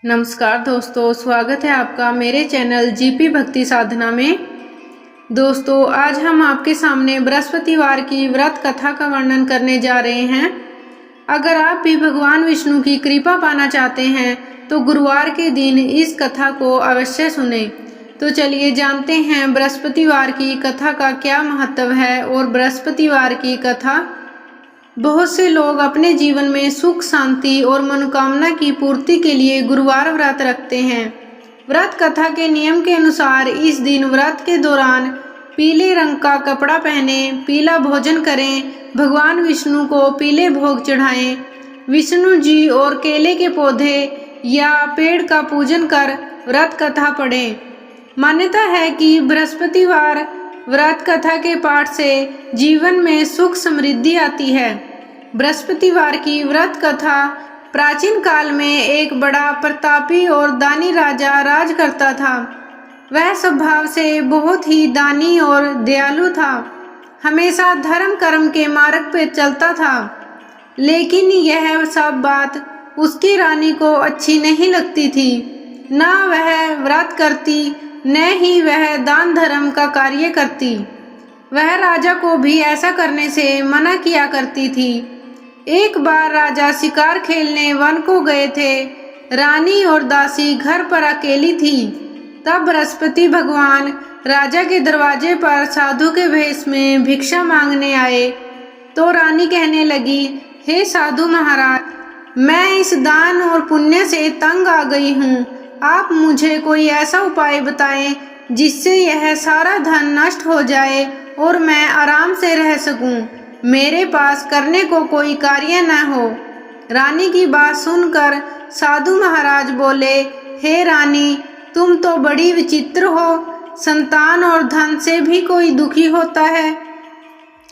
नमस्कार दोस्तों, स्वागत है आपका मेरे चैनल जीपी भक्ति साधना में। दोस्तों, आज हम आपके सामने बृहस्पतिवार की व्रत कथा का वर्णन करने जा रहे हैं। अगर आप भी भगवान विष्णु की कृपा पाना चाहते हैं तो गुरुवार के दिन इस कथा को अवश्य सुने। तो चलिए जानते हैं बृहस्पतिवार की कथा का क्या महत्व है। और बृहस्पतिवार की कथा, बहुत से लोग अपने जीवन में सुख, शांति और मनोकामना की पूर्ति के लिए गुरुवार व्रत रखते हैं। व्रत कथा के नियम के अनुसार इस दिन व्रत के दौरान पीले रंग का कपड़ा पहने, पीला भोजन करें, भगवान विष्णु को पीले भोग चढ़ाएं, विष्णु जी और केले के पौधे या पेड़ का पूजन कर व्रत कथा पढ़ें। मान्यता है कि बृहस्पतिवार व्रत कथा के पाठ से जीवन में सुख समृद्धि आती है। बृहस्पतिवार की व्रत कथा, प्राचीन काल में एक बड़ा प्रतापी और दानी राजा राज करता था। वह स्वभाव से बहुत ही दानी और दयालु था, हमेशा धर्म कर्म के मार्ग पर चलता था। लेकिन यह सब बात उसकी रानी को अच्छी नहीं लगती थी। न वह व्रत करती, न ही वह दान धर्म का कार्य करती। वह राजा को भी ऐसा करने से मना किया करती थी। एक बार राजा शिकार खेलने वन को गए थे। रानी और दासी घर पर अकेली थी। तब बृहस्पति भगवान राजा के दरवाजे पर साधु के वेश में भिक्षा मांगने आए। तो रानी कहने लगी, हे साधु महाराज, मैं इस दान और पुण्य से तंग आ गई हूँ। आप मुझे कोई ऐसा उपाय बताएं जिससे यह सारा धन नष्ट हो जाए और मैं आराम से रह सकूं। मेरे पास करने को कोई कार्य न हो। रानी की बात सुनकर साधु महाराज बोले, हे रानी, तुम तो बड़ी विचित्र हो। संतान और धन से भी कोई दुखी होता है।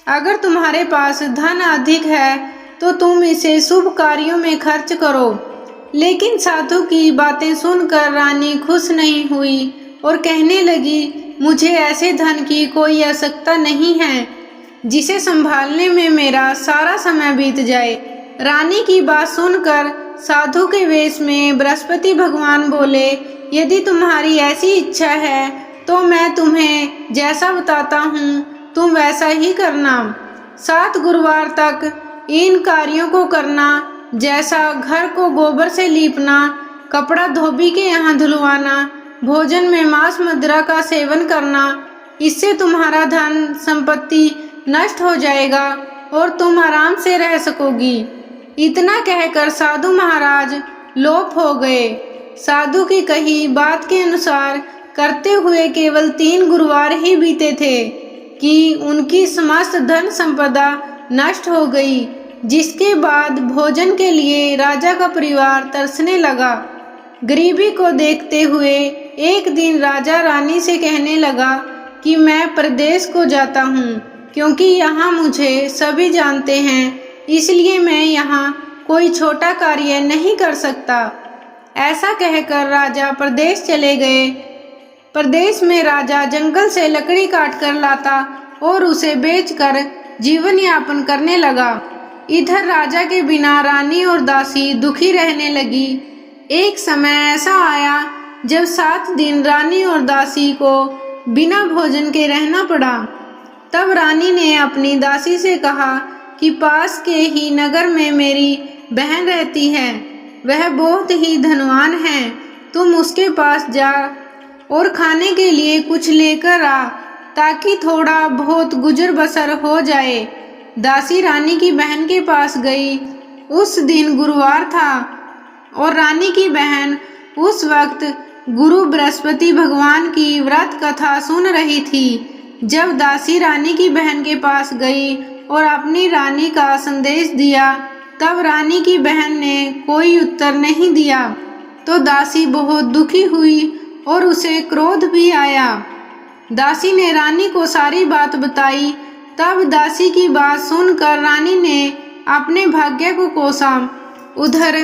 अगर तुम्हारे पास धन अधिक है तो तुम इसे शुभ कार्यों में खर्च करो। लेकिन साधु की बातें सुनकर रानी खुश नहीं हुई और कहने लगी, मुझे ऐसे धन की कोई आवश्यकता नहीं है जिसे संभालने में मेरा सारा समय बीत जाए। रानी की बात सुनकर साधु के वेश में बृहस्पति भगवान बोले, यदि तुम्हारी ऐसी इच्छा है तो मैं तुम्हें जैसा बताता हूँ तुम वैसा ही करना। 7 गुरुवार तक इन कार्यों को करना, जैसा घर को गोबर से लीपना, कपड़ा धोबी के यहाँ धुलवाना, भोजन में मांस मदिरा का सेवन करना। इससे तुम्हारा धन संपत्ति नष्ट हो जाएगा और तुम आराम से रह सकोगी। इतना कहकर साधु महाराज लोप हो गए। साधु की कही बात के अनुसार करते हुए केवल 3 गुरुवार ही बीते थे कि उनकी समस्त धन संपदा नष्ट हो गई। जिसके बाद भोजन के लिए राजा का परिवार तरसने लगा। गरीबी को देखते हुए एक दिन राजा रानी से कहने लगा कि मैं प्रदेश को जाता हूँ, क्योंकि यहाँ मुझे सभी जानते हैं, इसलिए मैं यहाँ कोई छोटा कार्य नहीं कर सकता। ऐसा कहकर राजा प्रदेश चले गए। प्रदेश में राजा जंगल से लकड़ी काट कर लाता और उसे बेचकर जीवन यापन करने लगा। इधर राजा के बिना रानी और दासी दुखी रहने लगी। एक समय ऐसा आया जब 7 दिन रानी और दासी को बिना भोजन के रहना पड़ा। तब रानी ने अपनी दासी से कहा कि पास के ही नगर में मेरी बहन रहती है, वह बहुत ही धनवान है। तुम उसके पास जा और खाने के लिए कुछ लेकर आ, ताकि थोड़ा बहुत गुजर बसर हो जाए। दासी रानी की बहन के पास गई। उस दिन गुरुवार था और रानी की बहन उस वक्त गुरु बृहस्पति भगवान की व्रत कथा सुन रही थी। जब दासी रानी की बहन के पास गई और अपनी रानी का संदेश दिया, तब रानी की बहन ने कोई उत्तर नहीं दिया तो दासी बहुत दुखी हुई और उसे क्रोध भी आया। दासी ने रानी को सारी बात बताई। तब दासी की बात सुनकर रानी ने अपने भाग्य को कोसा। उधर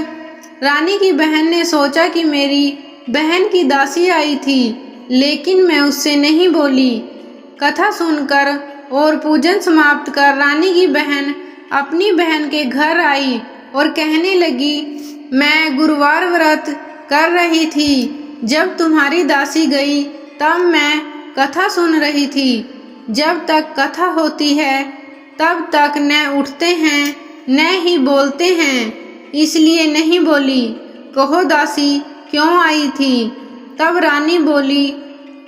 रानी की बहन ने सोचा कि मेरी बहन की दासी आई थी, लेकिन मैं उससे नहीं बोली। कथा सुनकर और पूजन समाप्त कर रानी की बहन अपनी बहन के घर आई और कहने लगी, मैं गुरुवार व्रत कर रही थी। जब तुम्हारी दासी गई तब मैं कथा सुन रही थी। जब तक कथा होती है तब तक न उठते हैं न ही बोलते हैं, इसलिए नहीं बोली। कहो दासी क्यों आई थी? तब रानी बोली,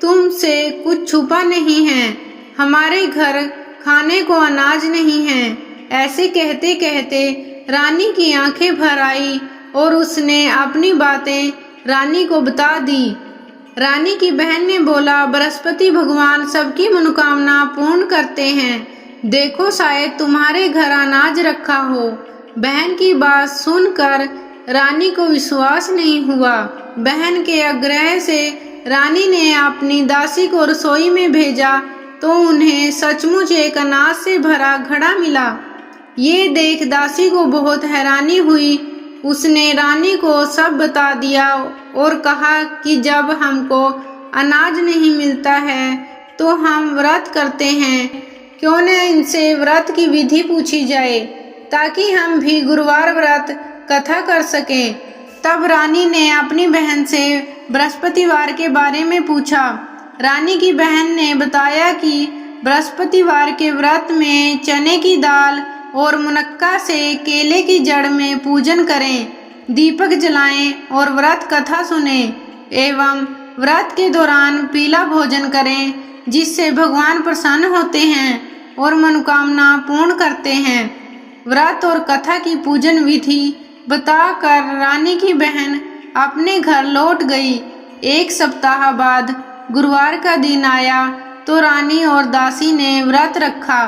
तुमसे कुछ छुपा नहीं है, हमारे घर खाने को अनाज नहीं है। ऐसे कहते कहते रानी की आंखें भर आई और उसने अपनी बातें रानी को बता दी। रानी की बहन ने बोला, बृहस्पति भगवान सबकी मनोकामना पूर्ण करते हैं। देखो शायद तुम्हारे घर अनाज रखा हो। बहन की बात सुनकर रानी को विश्वास नहीं हुआ। बहन के आग्रह से रानी ने अपनी दासी को रसोई में भेजा तो उन्हें सचमुच एक अनाज से भरा घड़ा मिला। ये देख दासी को बहुत हैरानी हुई। उसने रानी को सब बता दिया और कहा कि जब हमको अनाज नहीं मिलता है तो हम व्रत करते हैं, क्यों न इनसे व्रत की विधि पूछी जाए ताकि हम भी गुरुवार व्रत कथा कर सकें। तब रानी ने अपनी बहन से बृहस्पतिवार के बारे में पूछा। रानी की बहन ने बताया कि बृहस्पतिवार के व्रत में चने की दाल और मुनक्का से केले की जड़ में पूजन करें, दीपक जलाएं और व्रत कथा सुने एवं व्रत के दौरान पीला भोजन करें, जिससे भगवान प्रसन्न होते हैं और मनोकामना पूर्ण करते हैं। व्रत और कथा की पूजन विधि बताकर रानी की बहन अपने घर लौट गई। एक सप्ताह बाद गुरुवार का दिन आया तो रानी और दासी ने व्रत रखा।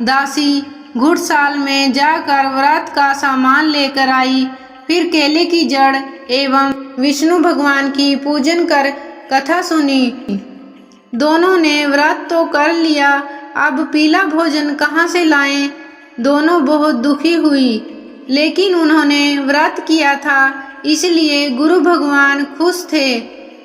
दासी घुड़साल में जाकर व्रत का सामान लेकर आई, फिर केले की जड़ एवं विष्णु भगवान की पूजन कर कथा सुनी। दोनों ने व्रत तो कर लिया, अब पीला भोजन कहाँ से लाएं? दोनों बहुत दुखी हुई, लेकिन उन्होंने व्रत किया था इसलिए गुरु भगवान खुश थे।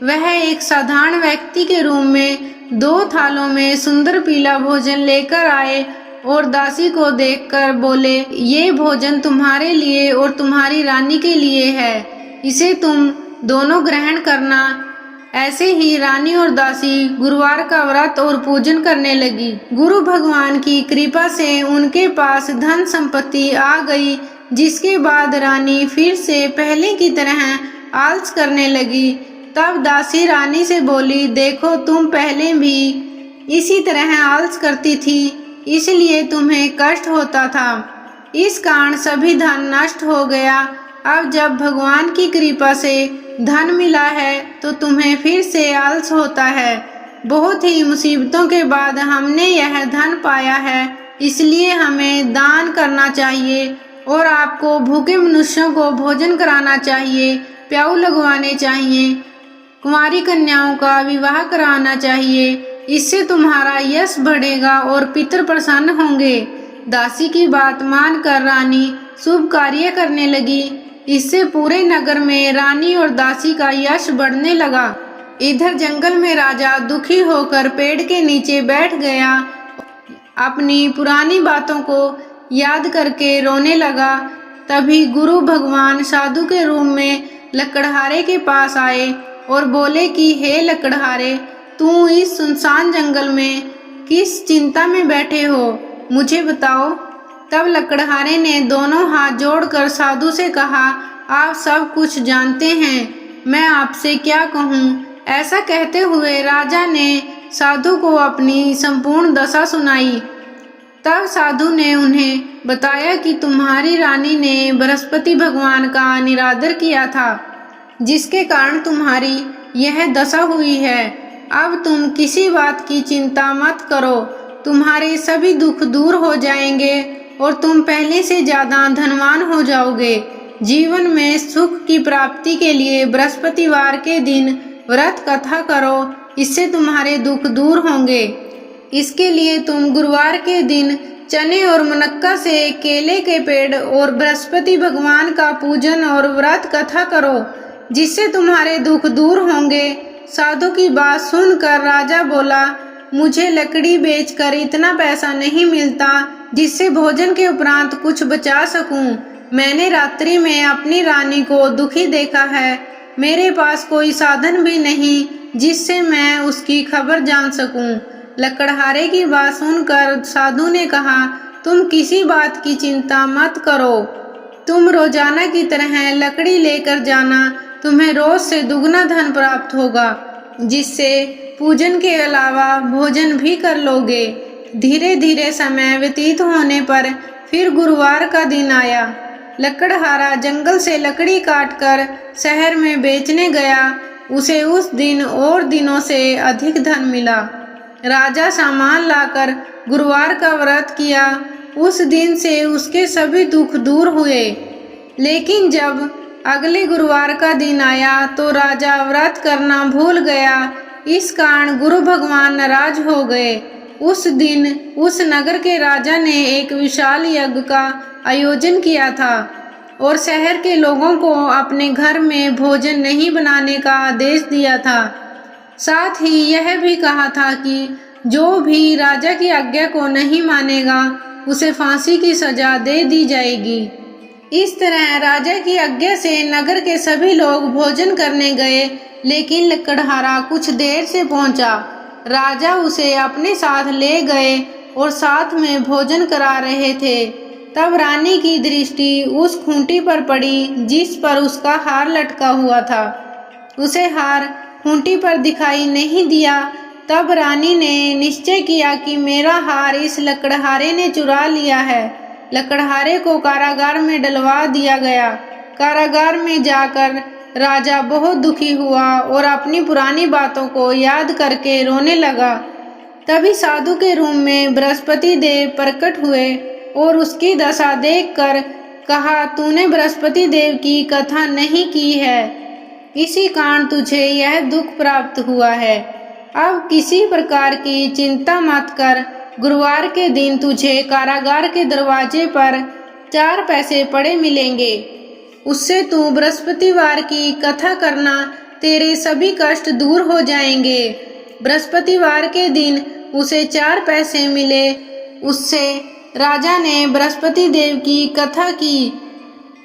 वह एक साधारण व्यक्ति के रूप में 2 थालों में सुंदर पीला भोजन लेकर आए और दासी को देखकर बोले, ये भोजन तुम्हारे लिए और तुम्हारी रानी के लिए है, इसे तुम दोनों ग्रहण करना। ऐसे ही रानी और दासी गुरुवार का व्रत और पूजन करने लगी। गुरु भगवान की कृपा से उनके पास धन संपत्ति आ गई, जिसके बाद रानी फिर से पहले की तरह आलस करने लगी। तब दासी रानी से बोली, देखो तुम पहले भी इसी तरह आलस करती थी, इसलिए तुम्हें कष्ट होता था। इस कारण सभी धन नष्ट हो गया। अब जब भगवान की कृपा से धन मिला है तो तुम्हें फिर से आलस होता है। बहुत ही मुसीबतों के बाद हमने यह धन पाया है, इसलिए हमें दान करना चाहिए और आपको भूखे मनुष्यों को भोजन कराना चाहिए, प्याऊ लगवाने चाहिए, कुंवारी कन्याओं का विवाह कराना चाहिए। इससे तुम्हारा यश बढ़ेगा और पितर प्रसन्न होंगे। दासी की बात मानकर रानी शुभ कार्य करने लगी। इससे पूरे नगर में रानी और दासी का यश बढ़ने लगा। इधर जंगल में राजा दुखी होकर पेड़ के नीचे बैठ गया। अपनी पुरानी बातों को याद करके रोने लगा। तभी गुरु भगवान साधु के रूप में लकड़हारे के पास आए और बोले कि हे लकड़हारे, तू इस सुनसान जंगल में किस चिंता में बैठे हो, मुझे बताओ। तब लकड़हारे ने दोनों हाथ जोड़कर साधु से कहा, आप सब कुछ जानते हैं, मैं आपसे क्या कहूँ। ऐसा कहते हुए राजा ने साधु को अपनी संपूर्ण दशा सुनाई। तब साधु ने उन्हें बताया कि तुम्हारी रानी ने बृहस्पति भगवान का निरादर किया था, जिसके कारण तुम्हारी यह दशा हुई है। अब तुम किसी बात की चिंता मत करो, तुम्हारे सभी दुख दूर हो जाएंगे और तुम पहले से ज्यादा धनवान हो जाओगे। जीवन में सुख की प्राप्ति के लिए बृहस्पतिवार के दिन व्रत कथा करो, इससे तुम्हारे दुख दूर होंगे। इसके लिए तुम गुरुवार के दिन चने और मुनक्का से केले के पेड़ और बृहस्पति भगवान का पूजन और व्रत कथा करो, जिससे तुम्हारे दुख दूर होंगे। साधु की बात सुनकर राजा बोला, मुझे लकड़ी बेचकर इतना पैसा नहीं मिलता जिससे भोजन के उपरांत कुछ बचा सकूं। मैंने रात्रि में अपनी रानी को दुखी देखा है मेरे पास कोई साधन भी नहीं जिससे मैं उसकी खबर जान सकूं। लकड़हारे की बात सुनकर साधु ने कहा, तुम किसी बात की चिंता मत करो। तुम रोजाना की तरह लकड़ी लेकर जाना, तुम्हें रोज से दुगना धन प्राप्त होगा, जिससे पूजन के अलावा भोजन भी कर लोगे। धीरे धीरे समय व्यतीत होने पर फिर गुरुवार का दिन आया। लकड़हारा जंगल से लकड़ी काटकर शहर में बेचने गया। उसे उस दिन और दिनों से अधिक धन मिला। राजा सामान लाकर गुरुवार का व्रत किया। उस दिन से उसके सभी दुख दूर हुए। लेकिन जब अगले गुरुवार का दिन आया तो राजा व्रत करना भूल गया। इस कारण गुरु भगवान नाराज हो गए। उस दिन उस नगर के राजा ने एक विशाल यज्ञ का आयोजन किया था और शहर के लोगों को अपने घर में भोजन नहीं बनाने का आदेश दिया था। साथ ही यह भी कहा था कि जो भी राजा की आज्ञा को नहीं मानेगा उसे फांसी की सजा दे दी जाएगी। इस तरह राजा की आज्ञा से नगर के सभी लोग भोजन करने गए, लेकिन लकड़हारा कुछ देर से पहुंचा। राजा उसे अपने साथ ले गए और साथ में भोजन करा रहे थे। तब रानी की दृष्टि उस खूंटी पर पड़ी जिस पर उसका हार लटका हुआ था। उसे हार खूंटी पर दिखाई नहीं दिया। तब रानी ने निश्चय किया कि मेरा हार इस लकड़हारे ने चुरा लिया है। लकड़हारे को कारागार में डलवा दिया गया। कारागार में जाकर राजा बहुत दुखी हुआ और अपनी पुरानी बातों को याद करके रोने लगा। तभी साधु के रूम में बृहस्पति देव प्रकट हुए और उसकी दशा देखकर कहा, तूने बृहस्पति देव की कथा नहीं की है, इसी कारण तुझे यह दुख प्राप्त हुआ है। अब किसी प्रकार की चिंता मत कर। गुरुवार के दिन तुझे कारागार के दरवाजे पर 4 पैसे पड़े मिलेंगे। उससे तू बृहस्पतिवार की कथा करना, तेरे सभी कष्ट दूर हो जाएंगे। बृहस्पतिवार के दिन उसे 4 पैसे मिले। उससे राजा ने बृहस्पति देव की कथा की।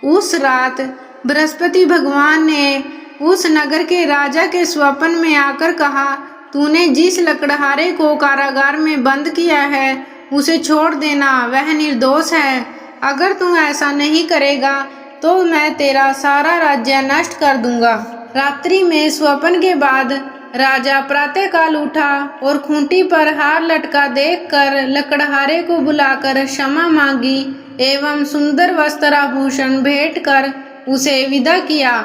उस रात बृहस्पति भगवान ने उस नगर के राजा के स्वप्न में आकर कहा, तूने जिस लकड़हारे को कारागार में बंद किया है उसे छोड़ देना, वह निर्दोष है। अगर तू ऐसा नहीं करेगा तो मैं तेरा सारा राज्य नष्ट कर दूंगा। रात्रि में स्वप्न के बाद राजा प्रातःकाल उठा और खूंटी पर हार लटका देखकर लकड़हारे को बुलाकर क्षमा मांगी एवं सुंदर वस्त्राभूषण भेंट कर उसे विदा किया।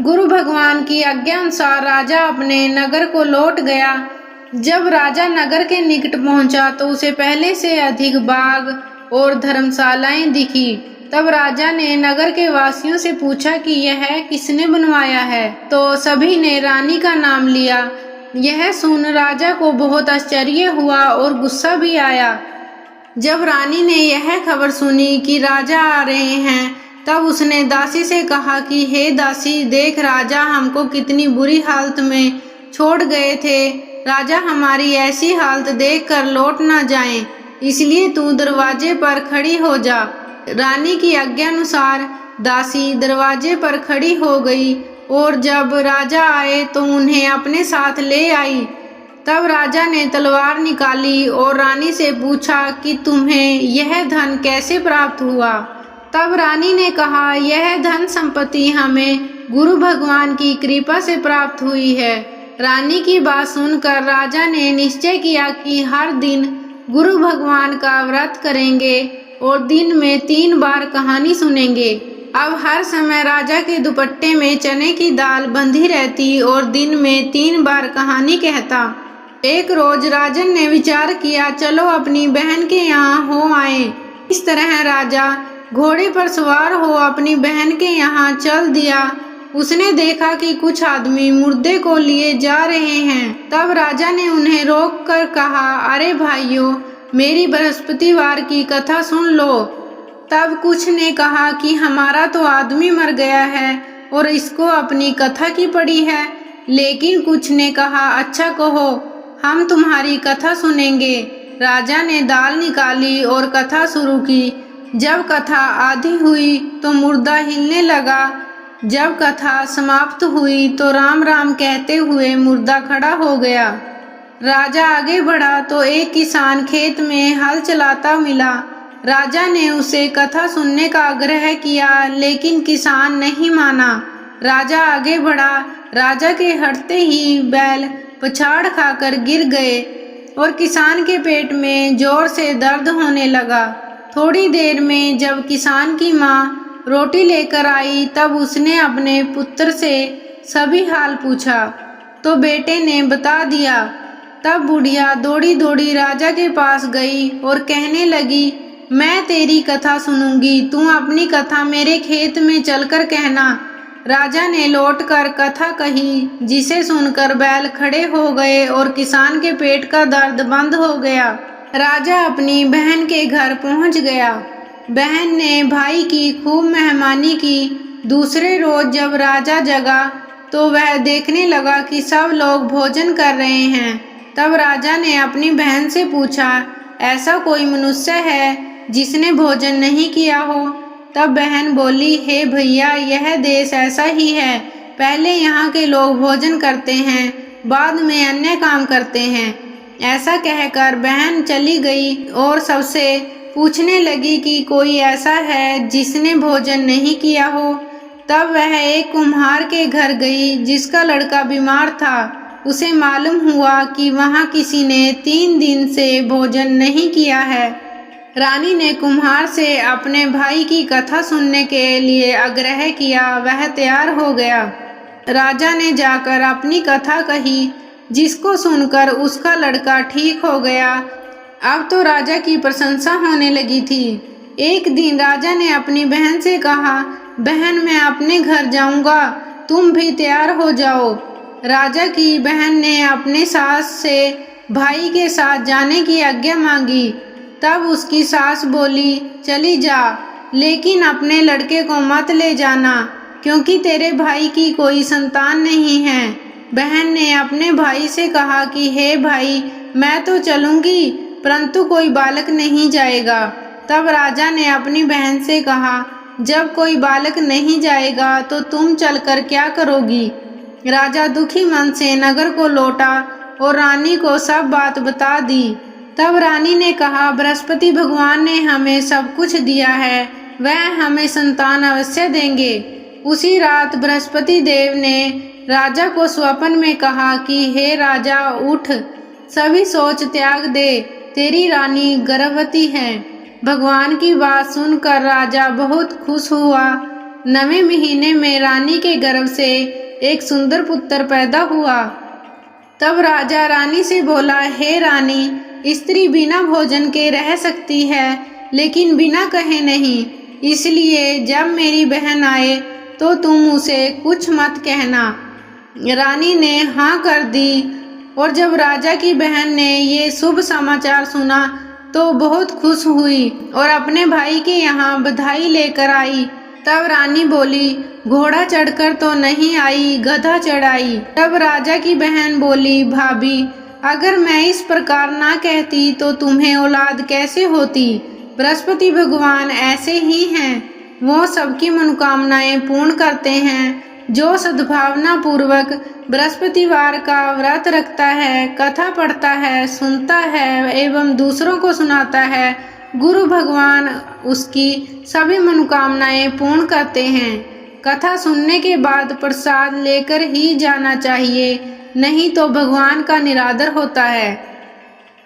गुरु भगवान की आज्ञा अनुसार राजा अपने नगर को लौट गया। जब राजा नगर के निकट पहुंचा तो उसे पहले से अधिक बाग और धर्मशालाएं दिखी। तब राजा ने नगर के वासियों से पूछा कि यह किसने बनवाया है, तो सभी ने रानी का नाम लिया। यह सुन राजा को बहुत आश्चर्य हुआ और गुस्सा भी आया। जब रानी ने यह खबर सुनी कि राजा आ रहे हैं, तब उसने दासी से कहा कि हे दासी, देख राजा हमको कितनी बुरी हालत में छोड़ गए थे। राजा हमारी ऐसी हालत देखकर लौट ना जाएं, इसलिए तू दरवाजे पर खड़ी हो जा। रानी की आज्ञा अनुसार दासी दरवाजे पर खड़ी हो गई और जब राजा आए तो उन्हें अपने साथ ले आई। तब राजा ने तलवार निकाली और रानी से पूछा कि तुम्हें यह धन कैसे प्राप्त हुआ। तब रानी ने कहा, यह धन संपत्ति हमें गुरु भगवान की कृपा से प्राप्त हुई है। रानी की बात सुनकर राजा ने निश्चय किया कि हर दिन गुरु भगवान का व्रत करेंगे और दिन में 3 बार कहानी सुनेंगे। अब हर समय राजा के दुपट्टे में चने की दाल बंधी रहती और दिन में 3 बार कहानी कहता। एक रोज राजन ने विचार किया, चलो अपनी बहन के यहाँ हो आए। इस तरह राजा घोड़े पर सवार हो अपनी बहन के यहाँ चल दिया। उसने देखा कि कुछ आदमी मुर्दे को लिए जा रहे हैं। तब राजा ने उन्हें रोक कर कहा, अरे भाइयों, मेरी बृहस्पतिवार की कथा सुन लो। तब कुछ ने कहा कि हमारा तो आदमी मर गया है और इसको अपनी कथा की पड़ी है। लेकिन कुछ ने कहा, अच्छा कहो, हम तुम्हारी कथा सुनेंगे। राजा ने दाल निकाली और कथा शुरू की। जब कथा आधी हुई तो मुर्दा हिलने लगा। जब कथा समाप्त हुई तो राम राम कहते हुए मुर्दा खड़ा हो गया। राजा आगे बढ़ा तो एक किसान खेत में हल चलाता मिला। राजा ने उसे कथा सुनने का आग्रह किया, लेकिन किसान नहीं माना। राजा आगे बढ़ा। राजा के हटते ही बैल पछाड़ खाकर गिर गए और किसान के पेट में जोर से दर्द होने लगा। थोड़ी देर में जब किसान की माँ रोटी लेकर आई तब उसने अपने पुत्र से सभी हाल पूछा तो बेटे ने बता दिया। तब बुढ़िया दौड़ी दौड़ी राजा के पास गई और कहने लगी, मैं तेरी कथा सुनूंगी, तू अपनी कथा मेरे खेत में चलकर कहना। राजा ने लौटकर कथा कही, जिसे सुनकर बैल खड़े हो गए और किसान के पेट का दर्द बंद हो गया। राजा अपनी बहन के घर पहुंच गया। बहन ने भाई की खूब मेहमानी की। दूसरे रोज जब राजा जगा तो वह देखने लगा कि सब लोग भोजन कर रहे हैं। तब राजा ने अपनी बहन से पूछा, ऐसा कोई मनुष्य है जिसने भोजन नहीं किया हो? तब बहन बोली, हे भैया, यह देश ऐसा ही है। पहले यहाँ के लोग भोजन करते हैं, बाद में अन्य काम करते हैं। ऐसा कहकर बहन चली गई और सबसे पूछने लगी कि कोई ऐसा है जिसने भोजन नहीं किया हो। तब वह एक कुम्हार के घर गई जिसका लड़का बीमार था। उसे मालूम हुआ कि वहाँ किसी ने 3 दिन से भोजन नहीं किया है। रानी ने कुम्हार से अपने भाई की कथा सुनने के लिए आग्रह किया। वह तैयार हो गया। राजा ने जाकर अपनी कथा कही, जिसको सुनकर उसका लड़का ठीक हो गया। अब तो राजा की प्रशंसा होने लगी थी। एक दिन राजा ने अपनी बहन से कहा, बहन, मैं अपने घर जाऊंगा, तुम भी तैयार हो जाओ। राजा की बहन ने अपने सास से भाई के साथ जाने की आज्ञा मांगी। तब उसकी सास बोली, चली जा, लेकिन अपने लड़के को मत ले जाना, क्योंकि तेरे भाई की कोई संतान नहीं है। बहन ने अपने भाई से कहा कि हे भाई, मैं तो चलूंगी, परंतु कोई बालक नहीं जाएगा। तब राजा ने अपनी बहन से कहा, जब कोई बालक नहीं जाएगा तो तुम चलकर क्या करोगी? राजा दुखी मन से नगर को लौटा और रानी को सब बात बता दी। तब रानी ने कहा, बृहस्पति भगवान ने हमें सब कुछ दिया है, वह हमें संतान अवश्य देंगे। उसी रात बृहस्पति देव ने राजा को स्वप्न में कहा कि हे राजा, उठ, सभी सोच त्याग दे, तेरी रानी गर्भवती है। भगवान की बात सुनकर राजा बहुत खुश हुआ। 9वें महीने में रानी के गर्भ से एक सुंदर पुत्र पैदा हुआ। तब राजा रानी से बोला, हे रानी, स्त्री बिना भोजन के रह सकती है, लेकिन बिना कहे नहीं। इसलिए जब मेरी बहन आए तो तुम उसे कुछ मत कहना। रानी ने हाँ कर दी और जब राजा की बहन ने ये शुभ समाचार सुना तो बहुत खुश हुई और अपने भाई के यहाँ बधाई लेकर आई। तब रानी बोली, घोड़ा चढ़कर तो नहीं आई, गधा चढ़ाई। तब राजा की बहन बोली, भाभी, अगर मैं इस प्रकार ना कहती तो तुम्हें औलाद कैसे होती? बृहस्पति भगवान ऐसे ही हैं, वो सबकी मनोकामनाएं पूर्ण करते हैं। जो सद्भावना पूर्वक बृहस्पतिवार का व्रत रखता है, कथा पढ़ता है, सुनता है एवं दूसरों को सुनाता है, गुरु भगवान उसकी सभी मनोकामनाएं पूर्ण करते हैं। कथा सुनने के बाद प्रसाद लेकर ही जाना चाहिए, नहीं तो भगवान का निरादर होता है।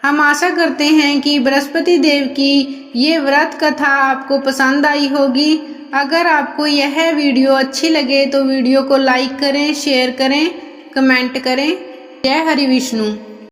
हम आशा करते हैं कि बृहस्पति देव की ये व्रत कथा आपको पसंद आई होगी। अगर आपको यह वीडियो अच्छी लगे तो वीडियो को लाइक करें, शेयर करें, कमेंट करें। जय हरि विष्णु।